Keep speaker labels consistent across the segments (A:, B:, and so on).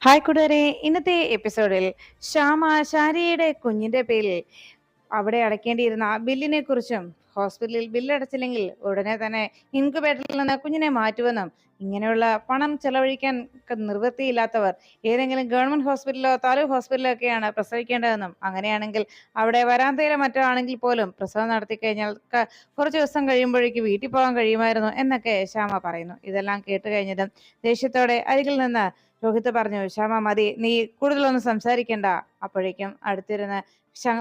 A: Hi കൂട്ടുകാരെ, ഇന്നത്തെ എപ്പിസോഡിൽ ശ്യാമ ശാരിയുടെ കുഞ്ഞിന്റെ പേരിൽ അവിടെ അടയ്ക്കേണ്ടിയിരുന്ന ബില്ലിനെ കുറിച്ചും ഹോസ്പിറ്റലിൽ ബില്ലടച്ചില്ലെങ്കിൽ ഉടനെ തന്നെ ഇൻക്യുബേറ്ററിൽ നിന്ന് കുഞ്ഞിനെ മാറ്റുമെന്നും ഇങ്ങനെയുള്ള പണം ചെലവഴിക്കാൻ നിവൃത്തിയില്ലാത്തവർ ഏതെങ്കിലും ഗവൺമെന്റ് ഹോസ്പിറ്റലോ താലൂക്ക് ഹോസ്പിറ്റലോ ഒക്കെയാണ് പ്രസവിക്കേണ്ടതെന്നും അങ്ങനെയാണെങ്കിൽ അവിടെ വരാന്തയിലോ മറ്റോ ആണെങ്കിൽ പോലും പ്രസവം നടത്തി കഴിഞ്ഞാൽ കുറച്ച് ദിവസം കഴിയുമ്പോഴേക്ക് വീട്ടിൽ പോകാൻ കഴിയുമായിരുന്നു എന്നൊക്കെ ശ്യാമ പറയുന്നു. ഇതെല്ലാം കേട്ട് കഴിഞ്ഞതും ദേഷ്യത്തോടെ അരികിൽ നിന്ന് രോഹിത് പറഞ്ഞു, ശ്യാമ മതി, നീ കൂടുതലൊന്നും സംസാരിക്കണ്ട. അപ്പോഴേക്കും അടുത്തിരുന്ന്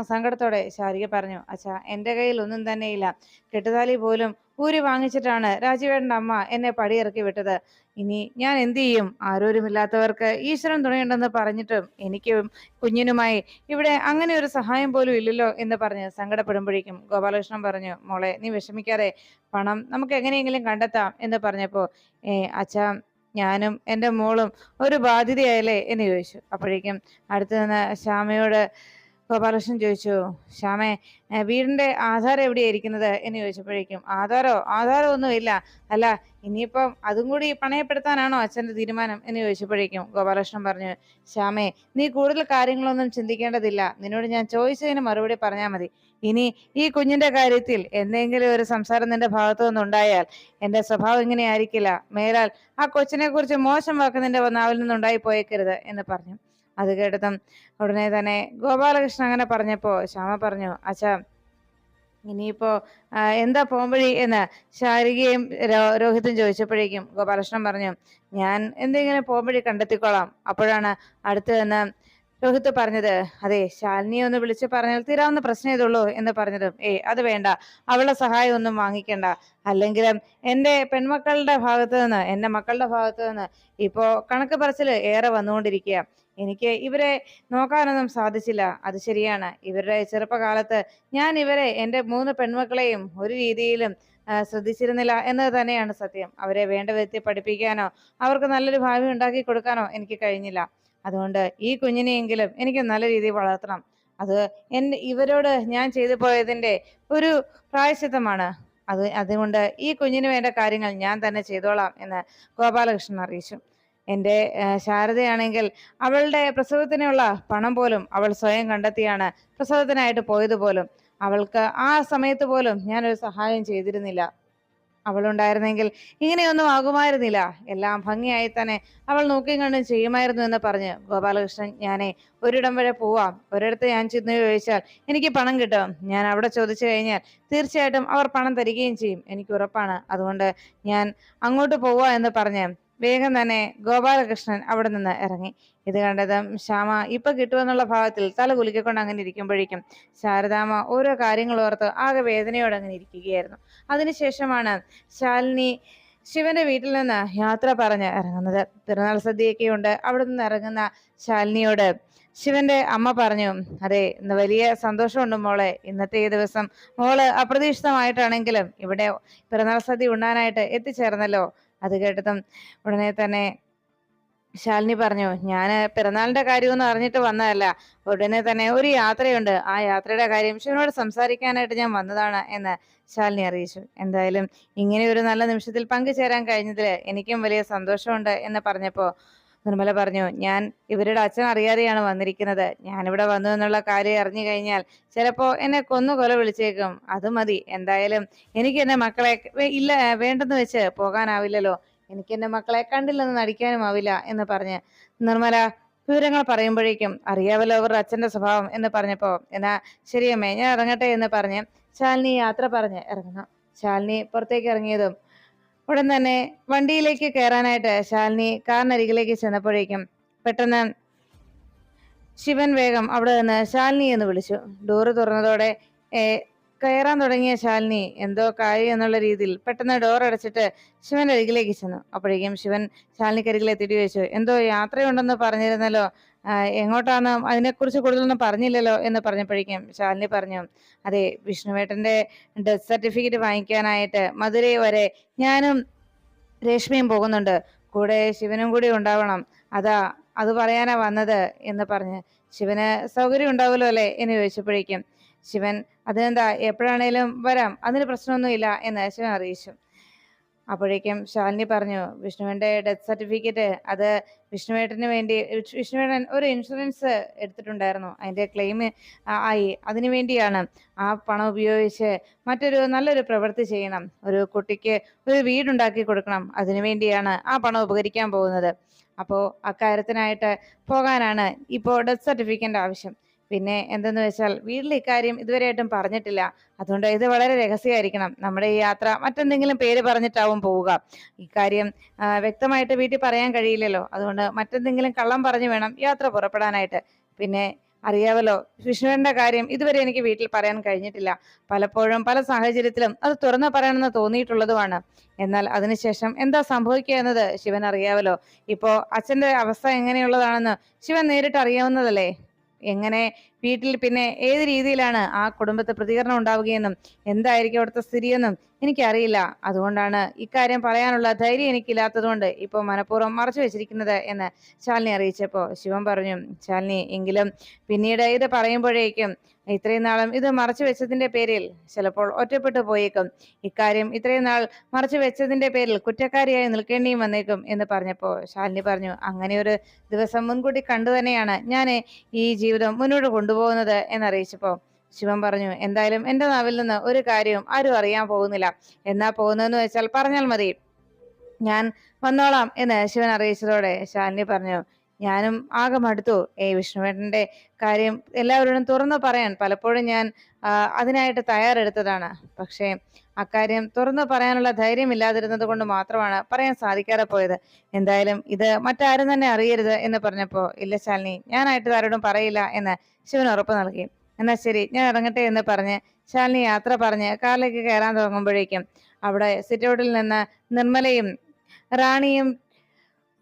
A: സങ്കടത്തോടെ ശാരിക പറഞ്ഞു, അച്ഛാ, എന്റെ കയ്യിൽ ഒന്നും തന്നെയില്ല. കെട്ടുതാലി പോലും ഊരി വാങ്ങിച്ചിട്ടാണ് രാജീവേട്ടന്റെ അമ്മ എന്നെ പടിയിറക്കി വിട്ടത്. ഇനി ഞാൻ എന്തു ചെയ്യും? ആരോരുമില്ലാത്തവർക്ക് ഈശ്വരൻ തുണയുണ്ടെന്ന് പറഞ്ഞിട്ടും എനിക്കും കുഞ്ഞിനുമായി ഇവിടെ അങ്ങനെ ഒരു സഹായം പോലും ഇല്ലല്ലോ എന്ന് പറഞ്ഞ് സങ്കടപ്പെടുമ്പോഴേക്കും ഗോപാലകൃഷ്ണൻ പറഞ്ഞു, മോളെ, നീ വിഷമിക്കാതെ, പണം നമുക്ക് എങ്ങനെയെങ്കിലും കണ്ടെത്താം എന്ന് പറഞ്ഞപ്പോ അച്ഛാ, ഞാനും എൻ്റെ മോളും ഒരു ബാധ്യതയായല്ലേ എന്ന് ചോദിച്ചു. അപ്പോഴേക്കും അടുത്ത് നിന്ന് ശ്യാമയോട് ഗോപാലകൃഷ്ണൻ ചോദിച്ചു, ശ്യാമേ, വീടിന്റെ ആധാരം എവിടെയായിരിക്കുന്നത് എന്ന് ചോദിച്ചപ്പോഴേക്കും ആധാരം ഒന്നുമില്ല. അല്ല, ഇനിയിപ്പം അതും കൂടി പണയപ്പെടുത്താനാണോ അച്ഛന്റെ തീരുമാനം എന്ന് ചോദിച്ചപ്പോഴേക്കും ഗോപാലകൃഷ്ണൻ പറഞ്ഞു, ശ്യാമേ, നീ കൂടുതൽ കാര്യങ്ങളൊന്നും ചിന്തിക്കേണ്ടതില്ല. നിന്നോട് ഞാൻ ചോദിച്ചതിന് മറുപടി പറഞ്ഞാൽ മതി. ഇനി ഈ കുഞ്ഞിന്റെ കാര്യത്തിൽ എന്തെങ്കിലും ഒരു സംസാരം നിന്റെ ഭാഗത്തു നിന്നുണ്ടായാൽ എന്റെ സ്വഭാവം ഇങ്ങനെ ആയിരിക്കില്ല. മേലാൽ ആ കൊച്ചിനെ കുറിച്ച് മോശം വാക്ക് നിന്റെ നാവിൽ നിന്നുണ്ടായി പോയേക്കരുത് എന്ന് പറഞ്ഞു. അത് കേട്ടതും ഉടനെ തന്നെ ഗോപാലകൃഷ്ണൻ അങ്ങനെ പറഞ്ഞപ്പോ ശ്യാമ പറഞ്ഞു, അച്ഛാ, ഇനിയിപ്പോ എന്താ പോംവഴി എന്ന് ശാരികയും രോഹിതും ചോദിച്ചപ്പോഴേക്കും ഗോപാലകൃഷ്ണൻ പറഞ്ഞു, ഞാൻ എന്തെങ്കിലും പോംവഴി കണ്ടെത്തിക്കോളാം. അപ്പോഴാണ് അടുത്ത് നിന്ന് രോഹിത് പറഞ്ഞത്, അതെ, ശാലിനിയെ ഒന്ന് വിളിച്ചു പറഞ്ഞാൽ തീരാവുന്ന പ്രശ്നം ഇതുള്ളൂ എന്ന് പറഞ്ഞതും, അത് വേണ്ട, അവളുടെ സഹായം ഒന്നും വാങ്ങിക്കണ്ട. അല്ലെങ്കിലും എന്റെ പെൺമക്കളുടെ ഭാഗത്ത് നിന്ന്, എന്റെ മക്കളുടെ ഭാഗത്ത് നിന്ന് ഇപ്പോ കണക്ക് പറച്ചില് ഏറെ വന്നുകൊണ്ടിരിക്കുക. എനിക്ക് ഇവരെ നോക്കാനൊന്നും സാധിച്ചില്ല. അത് ശരിയാണ്. ഇവരുടെ ചെറുപ്പകാലത്ത് ഞാൻ ഇവരെ, എന്റെ 3 പെൺമക്കളെയും ഒരു രീതിയിലും ശ്രദ്ധിച്ചിരുന്നില്ല എന്നത് തന്നെയാണ് സത്യം. അവരെ വേണ്ട വിധത്തിൽ പഠിപ്പിക്കാനോ അവർക്ക് നല്ലൊരു ഭാവി ഉണ്ടാക്കി കൊടുക്കാനോ എനിക്ക് കഴിഞ്ഞില്ല. അതുകൊണ്ട് ഈ കുഞ്ഞിനെയെങ്കിലും എനിക്ക് നല്ല രീതിയിൽ വളർത്തണം. അത് ഇവരോട് ഞാൻ ചെയ്തു പോയതിന്റെ ഒരു പ്രായശ്ചിത്തമാണ്. അതുകൊണ്ട് ഈ കുഞ്ഞിന് വേണ്ട കാര്യങ്ങൾ ഞാൻ തന്നെ ചെയ്തോളാം എന്ന് ഗോപാലകൃഷ്ണൻ അറിയിച്ചു. എൻ്റെ ശാരദയാണെങ്കിൽ അവളുടെ പ്രസവത്തിനുള്ള പണം പോലും അവൾ സ്വയം കണ്ടെത്തിയാണ് പ്രസവത്തിനായിട്ട് പോയത് പോലും. അവൾക്ക് ആ സമയത്ത് പോലും ഞാനൊരു സഹായം ചെയ്തിരുന്നില്ല. അവളുണ്ടായിരുന്നെങ്കിൽ ഇങ്ങനെയൊന്നും ആകുമായിരുന്നില്ല. എല്ലാം ഭംഗിയായി തന്നെ അവൾ നോക്കിയും കണ്ടും ചെയ്യുമായിരുന്നു എന്ന് പറഞ്ഞ് ഗോപാലകൃഷ്ണൻ, ഞാനേ ഒരിടം വരെ പോവാം. ഒരിടത്ത് ഞാൻ ചെന്ന് ചോദിച്ചാൽ എനിക്ക് പണം കിട്ടും. ഞാൻ അവിടെ ചോദിച്ചു കഴിഞ്ഞാൽ തീർച്ചയായിട്ടും അവർ പണം തരികയും ചെയ്യും, എനിക്ക് ഉറപ്പാണ്. അതുകൊണ്ട് ഞാൻ അങ്ങോട്ട് പോവാ എന്ന് പറഞ്ഞ് വേഗം തന്നെ ഗോപാലകൃഷ്ണൻ അവിടെ നിന്ന് ഇറങ്ങി. ഇത് കണ്ടതും ശ്യാമ ഇപ്പൊ കിട്ടുമെന്നുള്ള ഭാവത്തിൽ തല കുലുക്കിക്കൊണ്ട് അങ്ങനെ ഇരിക്കുമ്പോഴേക്കും ശാരദാമ്മ ഓരോ കാര്യങ്ങൾ ഓർത്ത് ആകെ വേദനയോടെ അങ്ങനെ ഇരിക്കുകയായിരുന്നു. അതിനുശേഷമാണ് ശാലിനി ശിവന്റെ വീട്ടിൽ നിന്ന് യാത്ര പറഞ്ഞ് ഇറങ്ങുന്നത്. പിറന്നാൾ സദ്യയൊക്കെയുണ്ട്. അവിടെ നിന്ന് ഇറങ്ങുന്ന ശാലിനിയോട് ശിവന്റെ അമ്മ പറഞ്ഞു, അതെ, ഇന്ന് വലിയ സന്തോഷമുണ്ട് മോളെ. ഇന്നത്തെ ഈ ദിവസം മോള് അപ്രതീക്ഷിതമായിട്ടാണെങ്കിലും ഇവിടെ പിറന്നാൾ സദ്യ ഉണ്ണാനായിട്ട് എത്തിച്ചേർന്നല്ലോ. അത് കേട്ടതും ഉടനെ തന്നെ ശാലിനി പറഞ്ഞു, ഞാന് പിറന്നാളിന്റെ കാര്യമൊന്നും അറിഞ്ഞിട്ട് വന്നതല്ല. ഉടനെ തന്നെ ഒരു യാത്രയുണ്ട്. ആ യാത്രയുടെ കാര്യം ശിവനോട് സംസാരിക്കാനായിട്ട് ഞാൻ വന്നതാണ് എന്ന് ശാലിനി അറിയിച്ചു. എന്തായാലും ഇങ്ങനെ ഒരു നല്ല നിമിഷത്തിൽ പങ്കുചേരാൻ കഴിഞ്ഞതിൽ എനിക്കും വലിയ സന്തോഷമുണ്ട് എന്ന് പറഞ്ഞപ്പോ നിർമ്മല പറഞ്ഞു, ഞാൻ ഇവരുടെ അച്ഛൻ അറിയാതെയാണ് വന്നിരിക്കുന്നത്. ഞാനിവിടെ വന്നു എന്നുള്ള കാര്യം അറിഞ്ഞു കഴിഞ്ഞാൽ ചിലപ്പോ എന്നെ കൊല വിളിച്ചേക്കും. അത് മതി. എന്തായാലും എനിക്ക് എന്റെ മക്കളെ ഇല്ല, വേണ്ടെന്ന് വെച്ച് പോകാനാവില്ലല്ലോ. എനിക്ക് എന്റെ മക്കളെ കണ്ടില്ലെന്ന് നടിക്കാനും ആവില്ല എന്ന് പറഞ്ഞ് നിർമ്മല വിവരങ്ങൾ പറയുമ്പോഴേക്കും, അറിയാവല്ലോ അവരുടെ അച്ഛന്റെ സ്വഭാവം എന്ന് പറഞ്ഞപ്പോ, എന്നാ ശരിയമ്മേ, ഞാൻ ഇറങ്ങട്ടെ എന്ന് പറഞ്ഞ് ശാലിനി യാത്ര പറഞ്ഞ് ഇറങ്ങുന്നു. ശാലിനി പുറത്തേക്ക് ഇറങ്ങിയതും ഉടൻ തന്നെ വണ്ടിയിലേക്ക് കയറാനായിട്ട് ശാലിനി കാറിനരികിലേക്ക് ചെന്നപ്പോഴേക്കും പെട്ടെന്ന് ശിവൻ വേഗം അവിടെ നിന്ന് ശാലിനി എന്ന് വിളിച്ചു. ഡോറ് തുറന്നതോടെ കയറാൻ തുടങ്ങിയ ശാലിനി എന്തോ കാര്യം എന്നുള്ള രീതിയിൽ പെട്ടെന്ന് ഡോർ അടച്ചിട്ട് ശിവന്റെ അരികിലേക്ക് ചെന്നു. അപ്പോഴേക്കും ശിവൻ ശാലിനിക്കരികിൽ എത്തിയിട്ട് ചോദിച്ചു, എന്തോ യാത്രയുണ്ടെന്ന് പറഞ്ഞിരുന്നല്ലോ, എങ്ങോട്ടാണ്? അതിനെക്കുറിച്ച് കൂടുതലൊന്നും പറഞ്ഞില്ലല്ലോ എന്ന് പറഞ്ഞപ്പോഴേക്കും ശാലിനി പറഞ്ഞു, അതെ, വിഷ്ണുവേട്ടന്റെ ഡെത്ത് സർട്ടിഫിക്കറ്റ് വാങ്ങിക്കാനായിട്ട് മധുരൈ വരെ ഞാനും രേഷ്മയും പോകുന്നുണ്ട്. കൂടെ ശിവനും കൂടി ഉണ്ടാവണം. അത് പറയാനാ വന്നത് എന്ന് പറഞ്ഞ്, ശിവന് സൗകര്യം ഉണ്ടാവുമല്ലോ അല്ലേ എന്ന് ചോദിച്ചപ്പോഴേക്കും ശിവൻ, അതെന്താ, എപ്പോഴാണേലും വരാം, അതിന് പ്രശ്നമൊന്നുമില്ല എന്ന് ശിവൻ അറിയിച്ചു. അപ്പോഴേക്കും ശാലിനി പറഞ്ഞു, വിഷ്ണുവിന്റെ ഡെത്ത് സർട്ടിഫിക്കറ്റ് അത് വിഷ്ണുവേട്ടന് വേണ്ടി വിഷ്ണുവേട്ടൻ ഒരു ഇൻഷുറൻസ് എടുത്തിട്ടുണ്ടായിരുന്നു, അതിന്റെ ക്ലെയിം ആയി. അതിനു വേണ്ടിയാണ് ആ പണം ഉപയോഗിച്ച് മറ്റൊരു നല്ലൊരു പ്രവൃത്തി ചെയ്യണം, ഒരു കുട്ടിക്ക് ഒരു വീടുണ്ടാക്കി കൊടുക്കണം, അതിനു വേണ്ടിയാണ് ആ പണം ഉപകരിക്കാൻ പോകുന്നത്. അപ്പോൾ അക്കാര്യത്തിനായിട്ട് പോകാനാണ് ഇപ്പോൾ ഡെത്ത് സർട്ടിഫിക്കറ്റ് ആവശ്യം. പിന്നെ എന്തെന്ന് വെച്ചാൽ വീട്ടിൽ ഇക്കാര്യം ഇതുവരെയായിട്ടും പറഞ്ഞിട്ടില്ല, അതുകൊണ്ട് ഇത് വളരെ രഹസ്യമായിരിക്കണം. നമ്മുടെ ഈ യാത്ര മറ്റെന്തെങ്കിലും പേര് പറഞ്ഞിട്ടാവും പോവുക. ഇക്കാര്യം വ്യക്തമായിട്ട് വീട്ടിൽ പറയാൻ കഴിയില്ലല്ലോ, അതുകൊണ്ട് മറ്റെന്തെങ്കിലും കള്ളം പറഞ്ഞു വേണം യാത്ര പുറപ്പെടാനായിട്ട്. പിന്നെ അറിയാവല്ലോ, വിഷ്ണുവിന്റെ കാര്യം ഇതുവരെ എനിക്ക് വീട്ടിൽ പറയാൻ കഴിഞ്ഞിട്ടില്ല. പലപ്പോഴും പല സാഹചര്യത്തിലും അത് തുറന്നു പറയണമെന്ന് തോന്നിയിട്ടുള്ളതുമാണ്. എന്നാൽ അതിനുശേഷം എന്താ സംഭവിക്കുക എന്നത് ശിവൻ അറിയാവല്ലോ. ഇപ്പോ അച്ഛന്റെ അവസ്ഥ എങ്ങനെയുള്ളതാണെന്ന് ശിവൻ നേരിട്ട് അറിയാവുന്നതല്ലേ. എങ്ങനെ വീട്ടിൽ പിന്നെ ഏത് രീതിയിലാണ് ആ കുടുംബത്തെ പ്രതികരണം ഉണ്ടാവുകയെന്നും എന്തായിരിക്കും അവിടുത്തെ സ്ഥിതിയെന്നും എനിക്കറിയില്ല. അതുകൊണ്ടാണ് ഇക്കാര്യം പറയാനുള്ള ധൈര്യം എനിക്കില്ലാത്തതുകൊണ്ട് ഇപ്പോൾ മനഃപൂർവ്വം മറച്ചു വെച്ചിരിക്കുന്നത് എന്ന് ശാലിനി അറിയിച്ചപ്പോൾ ശിവൻ പറഞ്ഞു, ശാലിനി എങ്കിലും പിന്നീട് ഇത് പറയുമ്പോഴേക്കും ഇത്രയും നാളും ഇത് മറച്ചു വെച്ചതിന്റെ പേരിൽ ചിലപ്പോൾ ഒറ്റപ്പെട്ടു പോയേക്കും, ഇക്കാര്യം ഇത്രയും നാൾ മറച്ചു വെച്ചതിന്റെ പേരിൽ കുറ്റക്കാരിയായി നിൽക്കേണ്ടിയും വന്നേക്കും എന്ന് പറഞ്ഞപ്പോൾ ശാലിനി പറഞ്ഞു, അങ്ങനെ ഒരു ദിവസം മുൻകൂട്ടി കണ്ടു തന്നെയാണ് ഞാൻ ഈ ജീവിതം മുന്നോട്ട് കൊണ്ടുപോകുന്നത് എന്നറിയിച്ചപ്പോൾ ശിവൻ പറഞ്ഞു, എന്തായാലും എന്റെ നാവിൽ നിന്ന് ഒരു കാര്യവും ആരും അറിയാൻ പോകുന്നില്ല. എന്നാ പോകുന്നതെന്ന് വെച്ചാൽ പറഞ്ഞാൽ മതി, ഞാൻ വന്നോളാം എന്ന് ശിവൻ അറിയിച്ചതോടെ ശാലിനി പറഞ്ഞു, ഞാനും ആകെ മടുത്തു. വിഷ്ണുവേട്ടന്റെ കാര്യം എല്ലാവരോടും തുറന്നു പറയാൻ പലപ്പോഴും ഞാൻ അതിനായിട്ട് തയ്യാറെടുത്തതാണ്. പക്ഷേ അക്കാര്യം തുറന്നു പറയാനുള്ള ധൈര്യം ഇല്ലാതിരുന്നത് കൊണ്ട് മാത്രമാണ് പറയാൻ സാധിക്കാതെ പോയത്. എന്തായാലും ഇത് മറ്റാരും തന്നെ അറിയരുത് എന്ന് പറഞ്ഞപ്പോ, ഇല്ല ശാലിനി, ഞാനായിട്ട് ആരോടും പറയില്ല എന്ന് ശിവൻ ഉറപ്പ് നൽകി. എന്നാ ശരി, ഞാൻ ഇറങ്ങട്ടെ എന്ന് പറഞ്ഞ് ശാലിനി യാത്ര പറഞ്ഞ് കാറിലേക്ക് കയറാൻ തുടങ്ങുമ്പോഴേക്കും അവിടെ സിറ്റൗട്ടിൽ നിന്ന് നിർമ്മലയും റാണിയും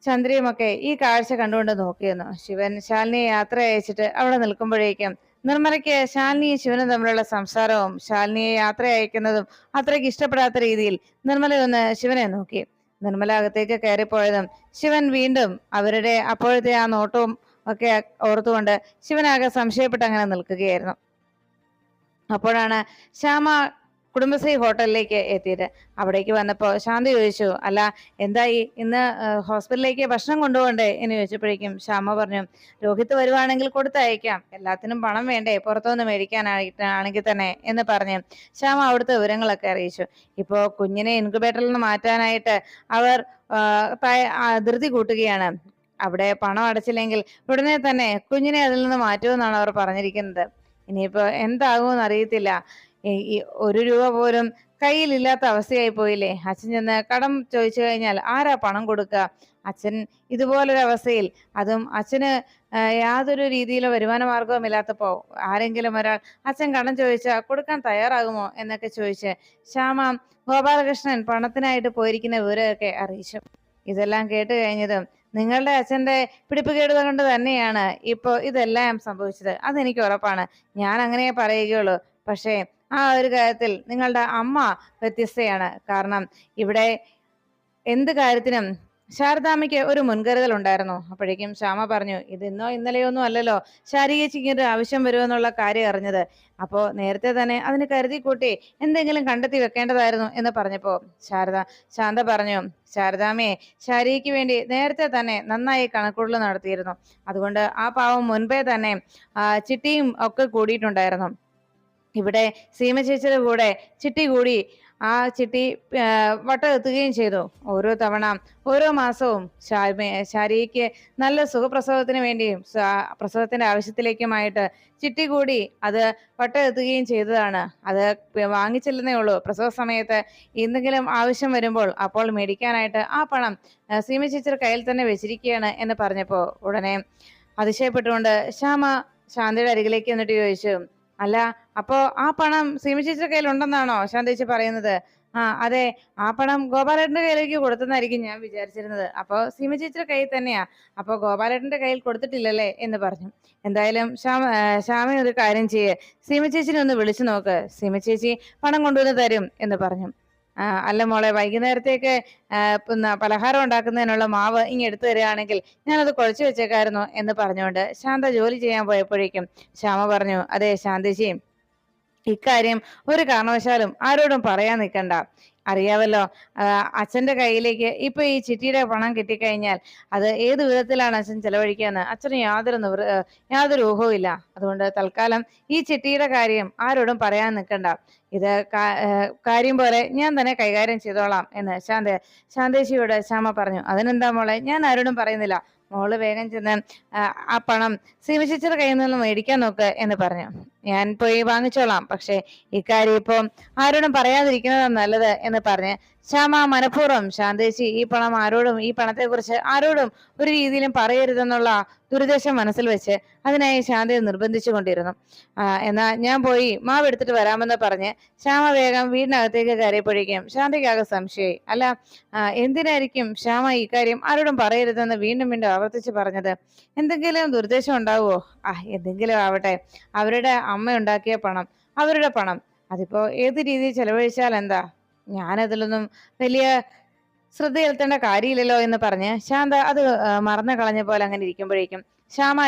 A: ചന്ദ്രയുമൊക്കെ ഈ കാഴ്ച കണ്ടുകൊണ്ട് നോക്കിയിരുന്നു. ശിവൻ ശാലിനിയെ യാത്ര അയച്ചിട്ട് അവിടെ നിൽക്കുമ്പോഴേക്കും നിർമ്മലയ്ക്ക് ശാലിനിയും ശിവനും തമ്മിലുള്ള സംസാരവും ശാലിനിയെ യാത്ര അയക്കുന്നതും അത്രയ്ക്ക് ഇഷ്ടപ്പെടാത്ത രീതിയിൽ നിർമ്മല ഒന്ന് ശിവനെ നോക്കി. നിർമ്മല അകത്തേക്ക് കയറിപ്പോയതും ശിവൻ വീണ്ടും അവരുടെ അപ്പോഴത്തെ ആ നോട്ടവും ഒക്കെ ഓർത്തുകൊണ്ട് ശിവനാകെ സംശയപ്പെട്ട് അങ്ങനെ നിൽക്കുകയായിരുന്നു. അപ്പോഴാണ് ശ്യാമ കുടുംബശ്രീ ഹോട്ടലിലേക്ക് എത്തിയത്. അവിടേക്ക് വന്നപ്പോ ശാന്തി ചോദിച്ചു, അല്ല എന്തായി, ഇന്ന് ഹോസ്പിറ്റലിലേക്ക് ഭക്ഷണം കൊണ്ടുപോകണ്ടേ എന്ന് ചോദിച്ചപ്പോഴേക്കും ശ്യാമ പറഞ്ഞു, രോഹിത് വരുവാണെങ്കിൽ കൊടുത്തയക്കാം, എല്ലാത്തിനും പണം വേണ്ടേ പുറത്തുനിന്ന് മേടിക്കാനായിട്ടാണെങ്കിൽ തന്നെ എന്ന് പറഞ്ഞ് ശ്യാമ അവിടുത്തെ വിവരങ്ങളൊക്കെ അറിയിച്ചു. ഇപ്പോ കുഞ്ഞിനെ ഇൻക്യുബേറ്ററിൽ നിന്ന് മാറ്റാനായിട്ട് അവർ ധൃതി കൂട്ടുകയാണ്. അവിടെ പണം അടച്ചില്ലെങ്കിൽ ഉടനെ തന്നെ കുഞ്ഞിനെ അതിൽ നിന്ന് മാറ്റുമെന്നാണ് അവർ പറഞ്ഞിരിക്കുന്നത്. ഇനിയിപ്പോ എന്താകുമെന്ന് അറിയത്തില്ല. ഈ 1 രൂപ പോലും കയ്യിലില്ലാത്ത അവസ്ഥയായി പോയില്ലേ. അച്ഛൻ ചെന്ന് കടം ചോദിച്ചു കഴിഞ്ഞാൽ ആരാ പണം കൊടുക്കുക? അച്ഛൻ ഇതുപോലൊരു അവസ്ഥയിൽ, അതും അച്ഛന് യാതൊരു രീതിയിലോ വരുമാന മാർഗവും ഇല്ലാത്തപ്പോ ആരെങ്കിലും ഒരാൾ അച്ഛൻ കടം ചോദിച്ചാൽ കൊടുക്കാൻ തയ്യാറാകുമോ എന്നൊക്കെ ചോദിച്ച് ശ്യാമ ഗോപാലകൃഷ്ണൻ പണത്തിനായിട്ട് പോയിരിക്കുന്ന വിവരമൊക്കെ അറിയിച്ചു. ഇതെല്ലാം കേട്ട് കഴിഞ്ഞതും, നിങ്ങളുടെ അച്ഛന്റെ പിടിപ്പുകേട് കൊണ്ട് തന്നെയാണ് ഇപ്പോ ഇതെല്ലാം സംഭവിച്ചത്, അതെനിക്ക് ഉറപ്പാണ്, ഞാൻ അങ്ങനെ പറയുകയുള്ളൂ. പക്ഷേ ആ ഒരു കാര്യത്തിൽ നിങ്ങളുടെ അമ്മ വ്യത്യസ്തയാണ്. കാരണം ഇവിടെ എന്ത് കാര്യത്തിനും ശാരദാമ്മയ്ക്ക് ഒരു മുൻകരുതൽ ഉണ്ടായിരുന്നു. അപ്പോഴേക്കും ശ്യാമ പറഞ്ഞു, ഇത് ഇന്നോ ഇന്നലെയോ ഒന്നും അല്ലല്ലോ ശാരികച്ചിക്ക് ഒരു ആവശ്യം വരുമെന്നുള്ള കാര്യം അറിഞ്ഞത്. അപ്പോ നേരത്തെ തന്നെ അതിന് കരുതി കൂട്ടി എന്തെങ്കിലും കണ്ടെത്തി വെക്കേണ്ടതായിരുന്നു എന്ന് പറഞ്ഞപ്പോ ശാന്ത പറഞ്ഞു, ശാരദാമ്മയെ ശാരികയ്ക്ക് വേണ്ടി നേരത്തെ തന്നെ നന്നായി കണക്കുകൂട്ടൽ നടത്തിയിരുന്നു, അതുകൊണ്ട് ആ പാവം മുൻപേ തന്നെ ചിട്ടിയും ഒക്കെ കൂടിയിട്ടുണ്ടായിരുന്നു. ഇവിടെ സീമ ചേച്ചിയുടെ കൂടെ ചിട്ടി കൂടി ആ ചിട്ടി വട്ടമെത്തുകയും ചെയ്തു. ഓരോ തവണ ഓരോ മാസവും ശാരികയ്ക്ക് നല്ല സുഖപ്രസവത്തിന് വേണ്ടിയും പ്രസവത്തിന്റെ ആവശ്യത്തിലേക്കുമായിട്ട് ചിട്ടി കൂടി അത് വട്ടമെത്തുകയും ചെയ്തതാണ്. അത് വാങ്ങിച്ചില്ലെന്നേ ഉള്ളൂ. പ്രസവ സമയത്ത് എന്തെങ്കിലും ആവശ്യം വരുമ്പോൾ അപ്പോൾ മേടിക്കാനായിട്ട് ആ പണം സീമ ചേച്ചിയുടെ കയ്യിൽ തന്നെ വെച്ചിരിക്കുകയാണ് എന്ന് പറഞ്ഞപ്പോ ഉടനെ അതിശയപ്പെട്ടുകൊണ്ട് ശ്യാമ ശാന്തയുടെ അരികിലേക്ക് എന്നിട്ട് ചോദിച്ചു, അല്ല അപ്പോ ആ പണം സീമ ചേച്ചിയുടെ കയ്യിൽ ഉണ്ടെന്നാണോ ശാന്ത ചേച്ചി പറയുന്നത്? അതെ, ആ പണം ഗോപാലേട്ടന്റെ കയ്യിലേക്ക് കൊടുത്തെന്നായിരിക്കും ഞാൻ വിചാരിച്ചിരുന്നത്. അപ്പൊ സീമ ചേച്ചിയുടെ കയ്യിൽ തന്നെയാ, അപ്പൊ ഗോപാലേട്ടന്റെ കയ്യിൽ കൊടുത്തിട്ടില്ലല്ലേ എന്ന് പറഞ്ഞു. എന്തായാലും ശ്യാമ ഒരു കാര്യം ചെയ്യേ, സീമ ചേച്ചിനെ ഒന്ന് വിളിച്ചു നോക്ക്, സീമ ചേച്ചി പണം കൊണ്ടുവന്ന് തരും എന്ന് പറഞ്ഞു. അല്ല മോളെ, വൈകുന്നേരത്തേക്ക് പലഹാരം ഉണ്ടാക്കുന്നതിനുള്ള മാവ് ഇങ്ങ് എടുത്തു തരികയാണെങ്കിൽ ഞാനത് കുഴച്ചു വെച്ചേക്കായിരുന്നു എന്ന് പറഞ്ഞുകൊണ്ട് ശാന്ത ജോലി ചെയ്യാൻ പോയപ്പോഴേക്കും ശ്യാമ പറഞ്ഞു, അതെ ശാന്തേച്ചി, ഇക്കാര്യം ഒരു കാരണവശാലും ആരോടും പറയാൻ നിൽക്കണ്ട. അറിയാവല്ലോ, അച്ഛന്റെ കയ്യിലേക്ക് ഇപ്പൊ ഈ ചിട്ടിയുടെ പണം കിട്ടിക്കഴിഞ്ഞാൽ അത് ഏത് വിധത്തിലാണ് അച്ഛൻ ചെലവഴിക്കാന്ന് അച്ഛന് യാതൊരു ഊഹവും ഇല്ല. അതുകൊണ്ട് തൽക്കാലം ഈ ചിട്ടിയുടെ കാര്യം ആരോടും പറയാൻ നിൽക്കണ്ട. ഇത് കാര്യം പോലെ ഞാൻ തന്നെ കൈകാര്യം ചെയ്തോളാം എന്ന് ശാന്തേശിയോട് ശ്യാമ പറഞ്ഞു. അതിനെന്താ മോളെ, ഞാൻ ആരോടും പറയുന്നില്ല. മോള് വേഗം ചെന്ന് ആ പണം സീമ ചേച്ചിയുടെ കയ്യിൽ നിന്ന് മേടിക്കാൻ നോക്ക് എന്ന് പറഞ്ഞു. ഞാൻ പോയി വാങ്ങിച്ചോളാം, പക്ഷെ ഇക്കാര്യം ഇപ്പൊ ആരോടും പറയാതിരിക്കുന്നതാണ് നല്ലത് എന്ന് പറഞ്ഞ് ശ്യാമ മനഃപൂർവ്വം ശാന്തേശി ഈ പണത്തെക്കുറിച്ച് ആരോടും ഒരു രീതിയിലും പറയരുതെന്നുള്ള ദുരുദ്ദേശം മനസ്സിൽ വെച്ച് അതിനായി ശാന്തയെ നിർബന്ധിച്ചു കൊണ്ടിരുന്നു. എന്നാ ഞാൻ പോയി മാവ് എടുത്തിട്ട് വരാമെന്ന് പറഞ്ഞ് ശ്യാമ വേഗം വീടിനകത്തേക്ക് കയറിയപ്പോഴേക്കും ശാന്തയ്ക്കാകെ സംശയമായി. അല്ല, എന്തിനായിരിക്കും ശ്യാമ ഇക്കാര്യം ആരോടും പറയരുതെന്ന് വീണ്ടും വീണ്ടും ആവർത്തിച്ച് പറഞ്ഞത്? എന്തെങ്കിലും ദുരുദ്ദേശം ഉണ്ടാവുമോ? എന്തെങ്കിലും ആവട്ടെ, അവരുടെ അമ്മ ഉണ്ടാക്കിയ പണം, അവരുടെ പണം, അതിപ്പോ ഏത് രീതിയിൽ ചെലവഴിച്ചാൽ എന്താ? ഞാനതിലൊന്നും വലിയ ശ്രദ്ധ ചെലുത്തേണ്ട കാര്യമില്ലല്ലോ എന്ന് പറഞ്ഞ് ശാന്ത അത് മറന്നു കളഞ്ഞ പോലെ അങ്ങനെ ഇരിക്കുമ്പോഴേക്കും ശ്യാമ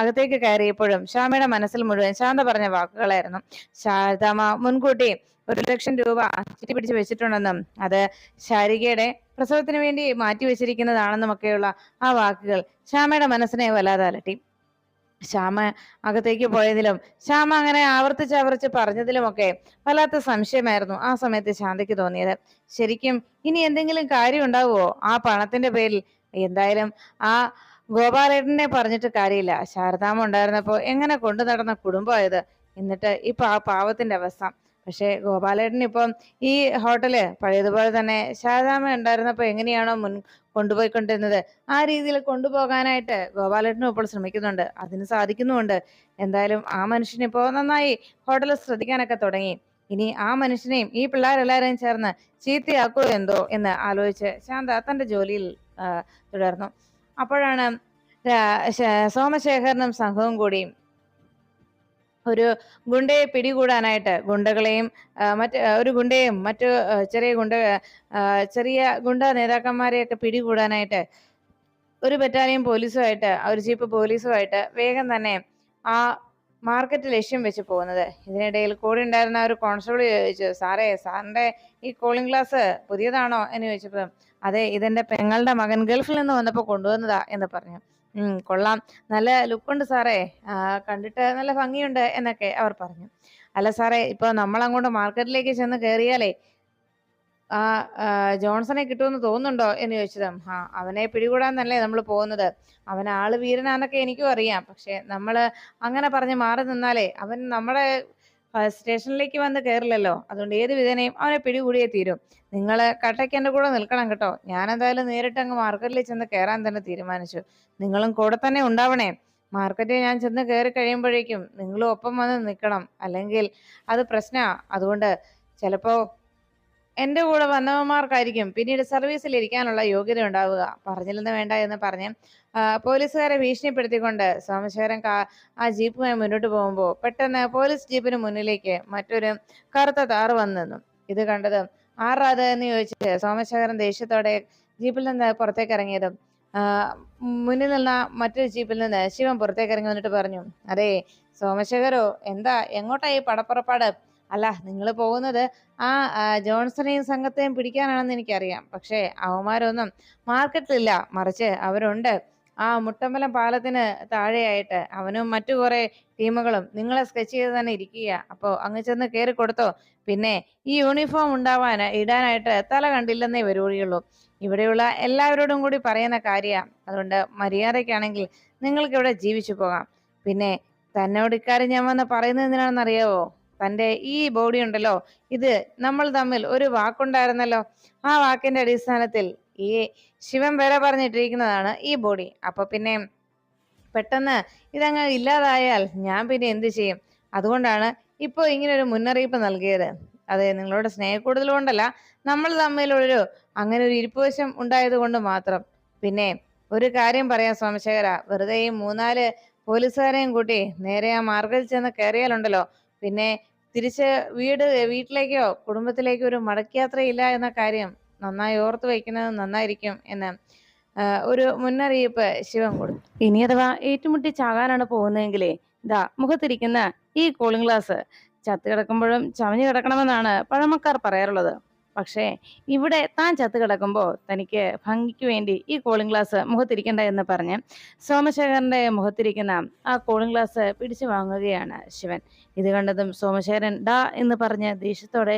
A: അകത്തേക്ക് കയറിയപ്പോഴും ശ്യാമയുടെ മനസ്സിൽ മുഴുവൻ ശാന്ത പറഞ്ഞ വാക്കുകളായിരുന്നു. ശാരദാമ്മ മുൻകൂട്ടി 1,00,000 രൂപ ചിട്ടി പിടിച്ച് വെച്ചിട്ടുണ്ടെന്നും അത് ശാരികയുടെ പ്രസവത്തിന് വേണ്ടി മാറ്റി വെച്ചിരിക്കുന്നതാണെന്നും ഒക്കെയുള്ള ആ വാക്കുകൾ ശ്യാമയുടെ മനസ്സിനെ വല്ലാതെ അലട്ടി. ശ്യാമ അകത്തേക്ക് പോയതിലും ശ്യാമ അങ്ങനെ ആവർത്തിച്ച് പറഞ്ഞതിലുമൊക്കെ വല്ലാത്ത സംശയമായിരുന്നു ആ സമയത്ത് ശാന്തയ്ക്ക് തോന്നിയത്. ശരിക്കും ഇനി എന്തെങ്കിലും കാര്യം ഉണ്ടാവുമോ ആ പണത്തിന്റെ പേരിൽ? എന്തായാലും ആ ഗോപാലേട്ടനെ പറഞ്ഞിട്ട് കാര്യമില്ല. ശാരദാമ്മ ഉണ്ടായിരുന്നപ്പോ എങ്ങനെ കൊണ്ടു നടന്ന കുടുംബമായത്. എന്നിട്ട് ഇപ്പൊ ആ പാവത്തിന്റെ അവസ്ഥ. പക്ഷെ ഗോപാലേട്ടൻ ഇപ്പം ഈ ഹോട്ടല് പഴയതുപോലെ തന്നെ ശാരദാമ്മ ഉണ്ടായിരുന്നപ്പോ എങ്ങനെയാണോ കൊണ്ടുപോയിക്കൊണ്ടിരുന്നത് ആ രീതിയിൽ കൊണ്ടുപോകാനായിട്ട് ഗോപാലേട്ടനും ഇപ്പോൾ ശ്രമിക്കുന്നുണ്ട്. അതിന് സാധിക്കുന്നുമുണ്ട്. എന്തായാലും ആ മനുഷ്യനിപ്പോ നന്നായി ഹോട്ടലിൽ ശ്രദ്ധിക്കാനൊക്കെ തുടങ്ങി. ഇനി ആ മനുഷ്യനെയും ഈ പിള്ളേരെല്ലാരെയും ചേർന്ന് ചീത്തയാക്കോ എന്തോ എന്ന് ആലോചിച്ച് ശാന്ത തന്റെ ജോലിയിൽ തുടർന്നു. അപ്പോഴാണ് സോമശേഖരനും സംഘവും കൂടി ഒരു ഗുണ്ടയെ പിടികൂടാനായിട്ട് ഗുണ്ടകളെയും ഒരു ഗുണ്ടയും മറ്റു ചെറിയ ഗുണ്ട നേതാക്കന്മാരെയൊക്കെ പിടികൂടാനായിട്ട് ഒരു ബറ്റാലിയൻ പോലീസുമായിട്ട് ഒരു ജീപ്പ് പോലീസുമായിട്ട് വേഗം തന്നെ ആ മാർക്കറ്റ് ലക്ഷ്യം വെച്ച് പോകുന്നത്. ഇതിനിടയിൽ കൂടെ ഉണ്ടായിരുന്ന ഒരു കോൺസ്റ്റബിൾ ചോദിച്ചു, സാറിന്റെ ഈ കൂളിംഗ് ഗ്ലാസ് പുതിയതാണോ എന്ന് ചോദിച്ചപ്പോ, അതെ, ഇതെന്റെ പെങ്ങളുടെ മകൻ ഗൾഫിൽ നിന്ന് വന്നപ്പോ കൊണ്ടുവന്നതാ എന്ന് പറഞ്ഞു. കൊള്ളാം, നല്ല ലുക്കുണ്ട് സാറേ, കണ്ടിട്ട് നല്ല ഭംഗിയുണ്ട് എന്നൊക്കെ അവർ പറഞ്ഞു. അല്ല സാറേ, ഇപ്പൊ നമ്മൾ അങ്ങോട്ട് മാർക്കറ്റിലേക്ക് ചെന്ന് കയറിയാലേ ആ ജോൺസനെ കിട്ടുമെന്ന് തോന്നുന്നുണ്ടോ എന്ന് ചോദിച്ചത്. അവനെ പിടികൂടാന്നല്ലേ നമ്മൾ പോകുന്നത്. അവൻ ആള് വീരനാന്നൊക്കെ എനിക്കും അറിയാം. പക്ഷെ നമ്മള് അങ്ങനെ പറഞ്ഞ് മാറി നിന്നാലേ അവൻ നമ്മുടെ സ്റ്റേഷനിലേക്ക് വന്ന് കയറില്ലല്ലോ. അതുകൊണ്ട് ഏത് വിധേനയും അവനെ പിടികൂടിയേ തീരും. നിങ്ങള് കട്ടയ്ക്ക് എന്റെ കൂടെ നിൽക്കണം കേട്ടോ. ഞാൻ എന്തായാലും നേരിട്ട് അങ്ങ് മാർക്കറ്റിൽ ചെന്ന് കയറാൻ തന്നെ തീരുമാനിച്ചു. നിങ്ങളും കൂടെ തന്നെ ഉണ്ടാവണേ. മാർക്കറ്റിൽ ഞാൻ ചെന്ന് കയറി കഴിയുമ്പോഴേക്കും നിങ്ങളും ഒപ്പം വന്ന് നിൽക്കണം. അല്ലെങ്കിൽ അത് പ്രശ്നമാ. അതുകൊണ്ട് ചിലപ്പോ എന്റെ കൂടെ വന്നവന്മാർക്കായിരിക്കും പിന്നീട് സർവീസിൽ ഇരിക്കാനുള്ള യോഗ്യത ഉണ്ടാവുക. പറഞ്ഞില്ലെന്ന് വേണ്ട എന്ന് പറഞ്ഞ് പോലീസുകാരെ ഭീഷണിപ്പെടുത്തിക്കൊണ്ട് സോമശേഖരൻ ആ ജീപ്പുമായി മുന്നോട്ട് പോകുമ്പോൾ പെട്ടെന്ന് പോലീസ് ജീപ്പിന് മുന്നിലേക്ക് മറ്റൊരു കറുത്ത താറ് വന്നു നിന്നു. ഇത് കണ്ടതും ആറാത് എന്ന് ചോദിച്ചിട്ട് സോമശേഖരൻ ദേഷ്യത്തോടെ ജീപ്പിൽ നിന്ന് പുറത്തേക്ക് ഇറങ്ങിയതും മുന്നിൽ നിന്ന മറ്റൊരു ജീപ്പിൽ നിന്ന് ശിവൻ പുറത്തേക്ക് ഇറങ്ങി വന്നിട്ട് പറഞ്ഞു, അതെ സോമശേഖരോ, എന്താ എങ്ങോട്ടാ ഈ പടപ്പുറപ്പാട്? അല്ല, നിങ്ങൾ പോകുന്നത് ആ ജോൺസണെയും സംഘത്തെയും പിടിക്കാനാണെന്ന് എനിക്കറിയാം. പക്ഷേ അവന്മാരൊന്നും മാർക്കറ്റിലില്ല, മറിച്ച് അവരുണ്ട് ആ മുട്ടമ്പലം പാലത്തിന് താഴെയായിട്ട്. അവനും മറ്റു കുറെ ടീമുകളും നിങ്ങളെ സ്കെച്ച് ചെയ്ത് തന്നെ ഇരിക്കുക. അപ്പോൾ അങ്ങ് ചെന്ന് കയറി കൊടുത്തോ. പിന്നെ ഈ യൂണിഫോം ഇടാനായിട്ട് തല കണ്ടില്ലെന്നേ വരുള്ളൂ. ഇവിടെയുള്ള എല്ലാവരോടും കൂടി പറയുന്ന കാര്യമാണ്. അതുകൊണ്ട് മര്യാദയ്ക്കാണെങ്കിൽ നിങ്ങൾക്ക് ഇവിടെ ജീവിച്ചു പോകാം. പിന്നെ തന്നോട് ഇക്കാര്യം ഞാൻ വന്ന് പറയുന്നത് എന്തിനാണെന്നറിയാവോ? തന്റെ ഈ ബോഡി ഉണ്ടല്ലോ, ഇത് നമ്മൾ തമ്മിൽ ഒരു വാക്കുണ്ടായിരുന്നല്ലോ. ആ വാക്കിന്റെ അടിസ്ഥാനത്തിൽ ഈ ശിവൻ വരെ പറഞ്ഞിട്ടിരിക്കുന്നതാണ് ഈ ബോഡി. അപ്പൊ പിന്നെ പെട്ടെന്ന് ഇതങ്ങ് ഇല്ലാതായാൽ ഞാൻ പിന്നെ എന്ത് ചെയ്യും? അതുകൊണ്ടാണ് ഇപ്പൊ ഇങ്ങനെ ഒരു മുന്നറിയിപ്പ് നൽകിയത്. അതെ, നിങ്ങളുടെ സ്നേഹക്കൂടുതൽ കൊണ്ടല്ല, നമ്മൾ തമ്മിലൊരു അങ്ങനെ ഒരു ഇരിപ്പുവശം ഉണ്ടായത് കൊണ്ട് മാത്രം. പിന്നെ ഒരു കാര്യം പറയാം സോമശേഖര, വെറുതെ ഈ 3-4 പോലീസുകാരെയും കൂട്ടി നേരെ ആ മാർഗത്തിൽ ചെന്ന് കയറിയാലുണ്ടല്ലോ, പിന്നെ തിരിച്ച് വീട്ടിലേക്കോ കുടുംബത്തിലേക്കോ ഒരു മടക്കയാത്രയില്ല എന്ന കാര്യം നന്നായി ഓർത്തു വയ്ക്കുന്നത് നന്നായിരിക്കും എന്ന് ഒരു മുന്നറിയിപ്പ് ശിവൻ കൊടുത്തു. ഇനി അഥവാ ഏറ്റുമുട്ടി ചാകാനാണ് പോകുന്നതെങ്കിലേ ഇതാ മുഖത്തിരിക്കുന്ന ഈ കൂളിംഗ് ഗ്ലാസ് ചത്ത് കിടക്കുമ്പോഴും ചമഞ്ഞു കിടക്കണമെന്നാണ് പഴമക്കാർ പറയാറുള്ളത്. പക്ഷേ ഇവിടെ താൻ ചത്ത് കിടക്കുമ്പോൾ തനിക്ക് ഭംഗിക്ക് വേണ്ടി ഈ കൂളിംഗ് ഗ്ലാസ് മുഖത്തിരിക്കണ്ട എന്ന് പറഞ്ഞ് സോമശേഖരന്റെ മുഖത്തിരിക്കുന്ന ആ കൂളിംഗ് ഗ്ലാസ് പിടിച്ചു വാങ്ങുകയാണ് ശിവൻ. ഇത് കണ്ടതും സോമശേഖരൻ ഡാ എന്ന് പറഞ്ഞ് ദേഷ്യത്തോടെ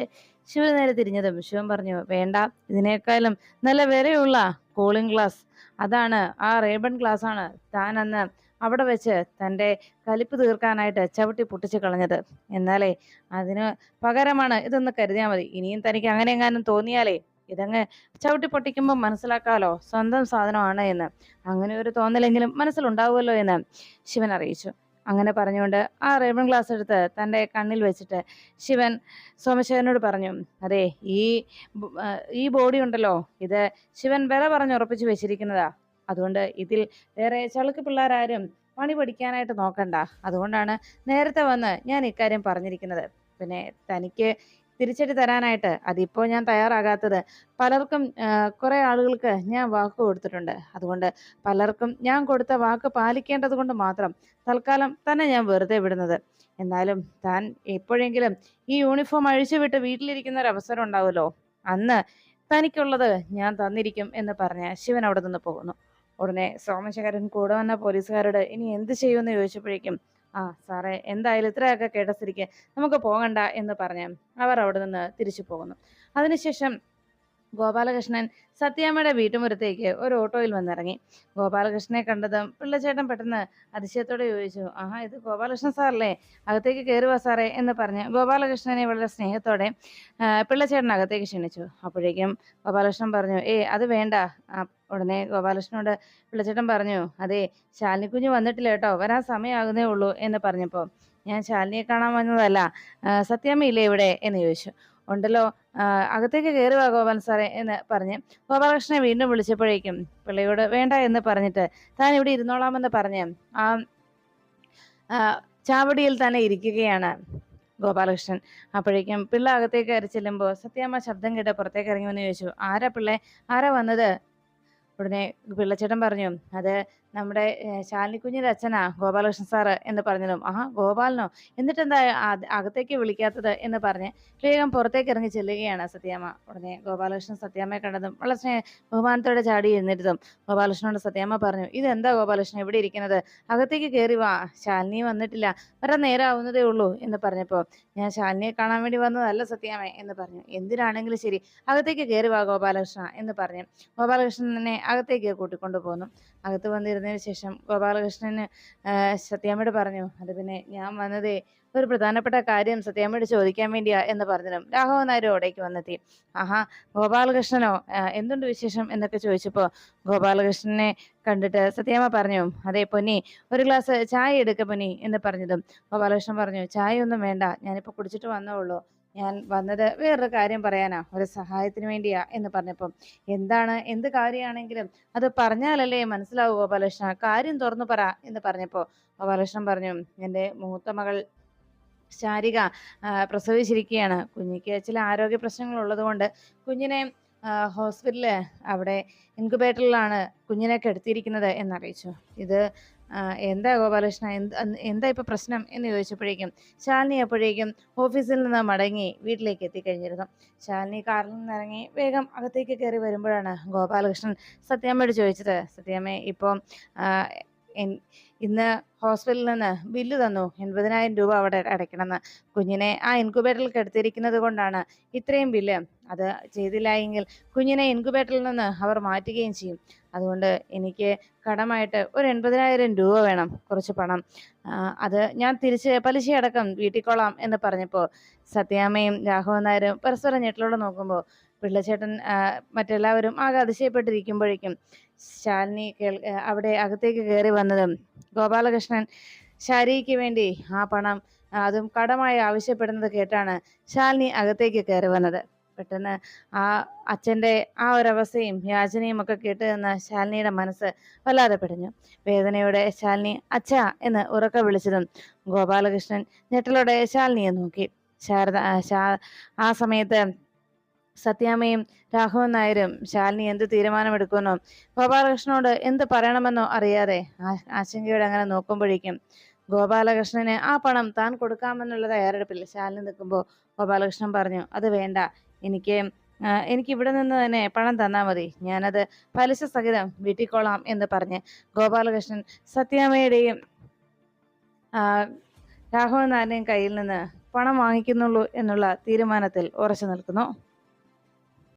A: ശിവൻ നേരെ തിരിഞ്ഞതും ശിവൻ പറഞ്ഞു, വേണ്ട, ഇതിനേക്കാളും നല്ല വിലയുള്ള കൂളിംഗ് ഗ്ലാസ്, അതാണ് ആ റേബൺ ഗ്ലാസ് ആണ് താൻ അന്ന് അവിടെ വെച്ച് തൻ്റെ കലിപ്പ് തീർക്കാനായിട്ട് ചവിട്ടി പൊട്ടിച്ച് കളഞ്ഞത്. എന്നാലേ അതിന് പകരമാണ് ഇതൊന്ന് കരുതിയാൽ മതി. ഇനിയും തനിക്ക് അങ്ങനെ എങ്ങാനും തോന്നിയാലേ ഇതങ്ങ് ചവിട്ടി പൊട്ടിക്കുമ്പോൾ മനസ്സിലാക്കാലോ സ്വന്തം സാധനമാണ് എന്ന്. അങ്ങനെ ഒരു തോന്നലെങ്കിലും മനസ്സിലുണ്ടാവുമല്ലോ എന്ന് ശിവൻ അറിയിച്ചു. അങ്ങനെ പറഞ്ഞുകൊണ്ട് ആ റേബൺ ഗ്ലാസ് എടുത്ത് തൻ്റെ കണ്ണിൽ വെച്ചിട്ട് ശിവൻ സോമശേഖരനോട് പറഞ്ഞു, അതെ, ഈ ബോഡി ഉണ്ടല്ലോ, ഇത് ശിവൻ വില പറഞ്ഞുറപ്പിച്ച് വെച്ചിരിക്കുന്നതാ. അതുകൊണ്ട് ഇതിൽ വേറെ ചളുക്ക് പിള്ളേരാരും പണി പഠിക്കാനായിട്ട് നോക്കണ്ട. അതുകൊണ്ടാണ് നേരത്തെ വന്ന് ഞാൻ ഇക്കാര്യം പറഞ്ഞിരിക്കുന്നത്. പിന്നെ തനിക്ക് തിരിച്ചടി തരാനായിട്ട് അതിപ്പോൾ ഞാൻ തയ്യാറാകാത്തത് പലർക്കും കുറേ ആളുകൾക്ക് ഞാൻ വാക്ക് കൊടുത്തിട്ടുണ്ട്. അതുകൊണ്ട് പലർക്കും ഞാൻ കൊടുത്ത വാക്ക് പാലിക്കേണ്ടത് കൊണ്ട് മാത്രം തൽക്കാലം തന്നെ ഞാൻ വെറുതെ വിടുന്നത്. എന്നാലും താൻ എപ്പോഴെങ്കിലും ഈ യൂണിഫോം അഴിച്ചു വിട്ട് വീട്ടിലിരിക്കുന്ന ഒരു അവസരം ഉണ്ടാവുമല്ലോ, അന്ന് തനിക്കുള്ളത് ഞാൻ തന്നിരിക്കും എന്ന് പറഞ്ഞ് ശിവൻ അവിടെ നിന്ന് പോകുന്നു. ഉടനെ സോമശേഖരൻ കൂടെ വന്ന പോലീസുകാരോട് ഇനി എന്ത് ചെയ്യുമെന്ന് ചോദിച്ചപ്പോഴേക്കും, ആ സാറേ, എന്തായാലും ഇത്രയൊക്കെ കേട്ട സ്ഥിതിക്ക് നമുക്ക് പോകണ്ട എന്ന് പറഞ്ഞ് അവർ അവിടെ നിന്ന് തിരിച്ചു പോകുന്നു. അതിനുശേഷം ഗോപാലകൃഷ്ണൻ സത്യാമ്മയുടെ വീട്ടുമുറ്റത്തേക്ക് ഒരു ഓട്ടോയിൽ വന്നിറങ്ങി. ഗോപാലകൃഷ്ണനെ കണ്ടതും പിള്ളച്ചേട്ടൻ പെട്ടെന്ന് അതിശയത്തോടെ ചോദിച്ചു, ആഹാ, ഇത് ഗോപാലകൃഷ്ണൻ സാറല്ലേ, അകത്തേക്ക് കയറുക സാറേ എന്ന് പറഞ്ഞ് ഗോപാലകൃഷ്ണനെ വളരെ സ്നേഹത്തോടെ പിള്ളച്ചേട്ടൻ അകത്തേക്ക് ക്ഷണിച്ചു. അപ്പോഴേക്കും ഗോപാലകൃഷ്ണൻ പറഞ്ഞു, അത് വേണ്ട. ഉടനെ ഗോപാലകൃഷ്ണനോട് പിള്ളച്ചേട്ടൻ പറഞ്ഞു, അതെ, ശാലിനിക്കുഞ്ഞ് വന്നിട്ടില്ല കേട്ടോ, വരാൻ സമയമാകുന്നേ ഉള്ളൂ എന്ന് പറഞ്ഞപ്പോൾ, ഞാൻ ശാലിനിയെ കാണാൻ വന്നതല്ല, സത്യാമ്മയില്ലേ ഇവിടെ എന്ന് ചോദിച്ചു. ഉണ്ടല്ലോ, അകത്തേക്ക് കയറുക ഗോപാലൻ സാറേ എന്ന് പറഞ്ഞ് ഗോപാലകൃഷ്ണനെ വീണ്ടും വിളിച്ചപ്പോഴേക്കും പിള്ളയോട് വേണ്ട എന്ന് പറഞ്ഞിട്ട് താൻ ഇവിടെ ഇരുന്നോളാമെന്ന് പറഞ്ഞ് ആ ചാവടിയിൽ തന്നെ ഇരിക്കുകയാണ് ഗോപാലകൃഷ്ണൻ. അപ്പോഴേക്കും പിള്ള അകത്തേക്ക് കയറി ചെല്ലുമ്പോൾ സത്യാമ്മ ശബ്ദം കേട്ട് പുറത്തേക്ക് ഇറങ്ങി വന്ന് ചോദിച്ചു, ആരാ പിള്ളേ, ആരാ വന്നത്? ഉടനെ പിള്ളച്ചേട്ടൻ പറഞ്ഞു, അത് നമ്മുടെ ശാലിനിക്കുഞ്ഞിന്റെ അച്ഛനാ ഗോപാലകൃഷ്ണൻ സാറ് എന്ന് പറഞ്ഞതും, ആഹാ, ഗോപാലനോ, എന്നിട്ടെന്താ അകത്തേക്ക് വിളിക്കാത്തത് എന്ന് പറഞ്ഞ് വേഗം പുറത്തേക്ക് ഇറങ്ങി ചെല്ലുകയാണ് സത്യാമ്മ. ഉടനെ ഗോപാലകൃഷ്ണൻ സത്യാമ്മയെ കണ്ടതും വളരെ ബഹുമാനത്തോടെ ചാടി എഴുന്നേറ്റതും ഗോപാലകൃഷ്ണനോട് സത്യാമ്മ പറഞ്ഞു, ഇതെന്താ ഗോപാലകൃഷ്ണൻ ഇവിടെ ഇരിക്കുന്നത്, അകത്തേക്ക് കയറി വാ, ശാലിനി വന്നിട്ടില്ല, വരാൻ നേരാവുന്നതേ ഉള്ളൂ എന്ന് പറഞ്ഞപ്പോൾ, ഞാൻ ശാലിനിയെ കാണാൻ വേണ്ടി വന്നതല്ല സത്യാമ്മ എന്ന് പറഞ്ഞു. എന്തിനാണെങ്കിലും ശരി, അകത്തേക്ക് കയറി വാ ഗോപാലകൃഷ്ണ എന്ന് പറഞ്ഞ് ഗോപാലകൃഷ്ണനെ അകത്തേക്ക് കൂട്ടിക്കൊണ്ടു പോന്നു. അകത്ത് വന്നിരുന്നതിന് ശേഷം ഗോപാലകൃഷ്ണന് സത്യാമ്മയോട് പറഞ്ഞു, അത് പിന്നെ ഞാൻ വന്നതേ ഒരു പ്രധാനപ്പെട്ട കാര്യം സത്യാമ്മയോട് ചോദിക്കാൻ വേണ്ടിയാ എന്ന് പറഞ്ഞതും രാഘവൻ നായർ ഓടേക്ക് വന്നെത്തി. ആഹാ, ഗോപാലകൃഷ്ണനോ, എന്തുണ്ട് വിശേഷം എന്നൊക്കെ ചോദിച്ചപ്പോൾ ഗോപാലകൃഷ്ണനെ കണ്ടിട്ട് സത്യാമ്മ പറഞ്ഞു, അതെ പൊന്നി, ഒരു ഗ്ലാസ് ചായ എടുക്ക പൊന്നി എന്ന് പറഞ്ഞതും ഗോപാലകൃഷ്ണൻ പറഞ്ഞു, ചായ ഒന്നും വേണ്ട, ഞാനിപ്പോൾ കുടിച്ചിട്ട് വന്നേ ഉള്ളൂ, ഞാൻ വന്നത് വേറൊരു കാര്യം പറയാനാ, ഒരു സഹായത്തിന് വേണ്ടിയാ എന്ന് പറഞ്ഞപ്പം, എന്താണ്, എന്ത് കാര്യമാണെങ്കിലും അത് പറഞ്ഞാലല്ലേ മനസ്സിലാവൂ ഗോപാലകൃഷ്ണ, കാര്യം തുറന്നു പറ എന്ന് പറഞ്ഞപ്പോൾ ഗോപാലകൃഷ്ണൻ പറഞ്ഞു, എൻ്റെ മൂത്ത മകൾ ശാരിക പ്രസവിച്ചിരിക്കുകയാണ്. കുഞ്ഞിക്ക് ചില ആരോഗ്യ പ്രശ്നങ്ങൾ ഉള്ളത് കൊണ്ട് കുഞ്ഞിനെ ഹോസ്പിറ്റലില് അവിടെ ഇൻക്യുബേറ്ററിലാണ് കുഞ്ഞിനെ കിടത്തിയിരിക്കുന്നത് എന്നറിയിച്ചു. ഇത് എന്താ ഗോപാലകൃഷ്ണ, എന്താ ഇപ്പൊ പ്രശ്നം എന്ന് ചോദിച്ചപ്പോഴേക്കും ശാലിനി അപ്പോഴേക്കും ഓഫീസിൽ നിന്ന് മടങ്ങി വീട്ടിലേക്ക് എത്തിക്കഴിഞ്ഞിരുന്നു. ശാലിനി കാറിൽ നിന്നിറങ്ങി വേഗം അകത്തേക്ക് കയറി വരുമ്പോഴാണ് ഗോപാലകൃഷ്ണൻ സത്യാമ്മയോട് ചോദിച്ചത്, സത്യാമ്മ, ഇപ്പോൾ ഇന്ന് ഹോസ്പിറ്റലിൽ നിന്ന് ബില്ല് തന്നു, 80,000 രൂപ അവിടെ അടയ്ക്കണമെന്ന്. കുഞ്ഞിനെ ആ ഇൻക്യുബേറ്ററിൽ കിടത്തിയിരിക്കുന്നത് കൊണ്ടാണ് ഇത്രയും ബില്ല്. അത് ചെയ്തില്ല എങ്കിൽ കുഞ്ഞിനെ ഇൻക്യുബേറ്ററിൽ നിന്ന് അവർ മാറ്റുകയും ചെയ്യും. അതുകൊണ്ട് എനിക്ക് കടമായിട്ട് ഒരു 80,000 രൂപ വേണം, കുറച്ച് പണം. അത് ഞാൻ തിരിച്ച് പലിശയടക്കം വീട്ടിക്കൊള്ളാം എന്ന് പറഞ്ഞപ്പോൾ സത്യാമ്മയും രാഘവൻ നായരും പരസ്പരം ഞെട്ടലോടെ നോക്കുമ്പോൾ പിള്ളച്ചേട്ടൻ മറ്റെല്ലാവരും ആകെ അതിശയപ്പെട്ടിരിക്കുമ്പോഴേക്കും ശാലിനി അവിടെ അകത്തേക്ക് കയറി വന്നതും ഗോപാലകൃഷ്ണൻ ശാരിക്ക് വേണ്ടി ആ പണം അതും കടമായി ആവശ്യപ്പെടുന്നത് കേട്ടാണ് ശാലിനി അകത്തേക്ക് കയറി വന്നത്. പെട്ടെന്ന് ആ അച്ഛൻ്റെ ആ ഒരവസ്ഥയും യാചനയും ഒക്കെ കേട്ട് നിന്ന് ശാലിനിയുടെ മനസ്സ് വല്ലാതെ പിടഞ്ഞു. വേദനയോടെ ശാലിനി അച്ഛാ എന്ന് ഉറക്കെ വിളിച്ചതും ഗോപാലകൃഷ്ണൻ ഞെട്ടലോടെ ശാലിനിയെ നോക്കി. ആ സമയത്ത് സത്യാമ്മയും രാഘവൻ നായരും ശാലിനി എന്ത് തീരുമാനമെടുക്കുമെന്നോ ഗോപാലകൃഷ്ണനോട് എന്ത് പറയണമെന്നോ അറിയാതെ ആശങ്കയോടെ അങ്ങനെ നോക്കുമ്പോഴേക്കും ഗോപാലകൃഷ്ണന് ആ പണം താൻ കൊടുക്കാമെന്നുള്ള തയ്യാറെടുപ്പിൽ ശാലിനി നിൽക്കുമ്പോൾ ഗോപാലകൃഷ്ണൻ പറഞ്ഞു, അത് വേണ്ട, എനിക്ക് എനിക്ക് ഇവിടെ നിന്ന് തന്നെ പണം തന്നാൽ മതി, ഞാനത് പലിശ സഹിതം വീട്ടിക്കോളാം എന്ന് പറഞ്ഞ് ഗോപാലകൃഷ്ണൻ സത്യാമ്മയുടെയും രാഘവൻ നായരുടെയും കയ്യിൽ നിന്ന് പണം വാങ്ങിക്കുന്നുള്ളൂ എന്നുള്ള തീരുമാനത്തിൽ ഉറച്ചു നിൽക്കുന്നു.